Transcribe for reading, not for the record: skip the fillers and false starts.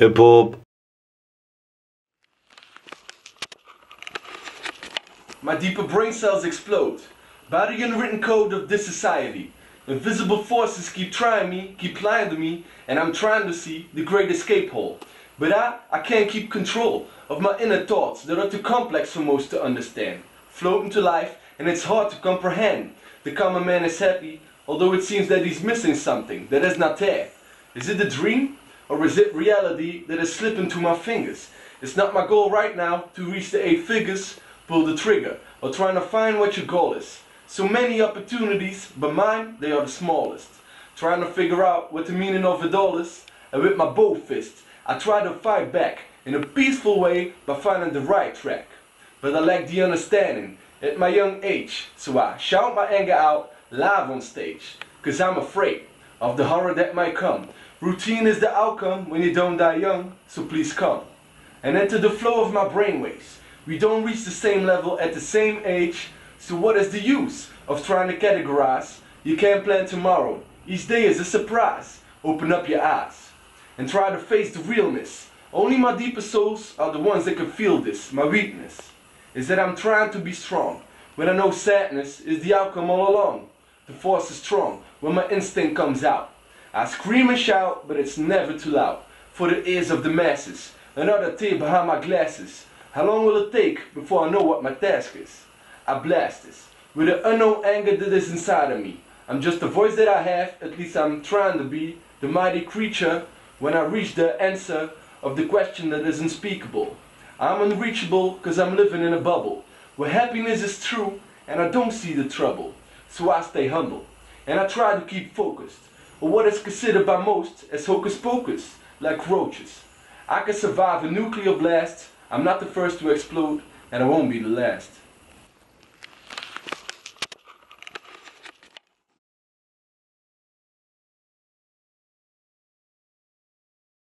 hip hop. My deeper brain cells explode by the unwritten code of this society. Invisible forces keep trying me, keep lying to me, and I'm trying to see the great escape hole. But I can't keep control of my inner thoughts that are too complex for most to understand. Float into life, and it's hard to comprehend. The common man is happy, although it seems that he's missing something that is not there. Is it a dream, or is it reality that is slipping through my fingers? It's not my goal right now to reach the 8 figures, pull the trigger, or trying to find what your goal is. So many opportunities, but mine, they are the smallest. Trying to figure out what the meaning of it all is, and with my both fists, I try to fight back in a peaceful way by finding the right track. But I lack the understanding at my young age, so I shout my anger out live on stage, cause I'm afraid of the horror that might come. Routine is the outcome when you don't die young, so please come and enter the flow of my brainwaves. We don't reach the same level at the same age, so what is the use of trying to categorize? You can't plan tomorrow, each day is a surprise. Open up your eyes and try to face the realness. Only my deeper souls are the ones that can feel this. My weakness is that I'm trying to be strong when I know sadness is the outcome all along. The force is strong when my instinct comes out. I scream and shout, but it's never too loud for the ears of the masses. Another tear behind my glasses. How long will it take before I know what my task is? I blast this with an unknown anger that is inside of me. I'm just the voice that I have, at least I'm trying to be the mighty creature when I reach the answer of the question that is unspeakable. I'm unreachable cause I'm living in a bubble where happiness is true and I don't see the trouble. So I stay humble and I try to keep focused on what is considered by most as hocus pocus, like roaches. I can survive a nuclear blast. I'm not the first to explode and I won't be the last.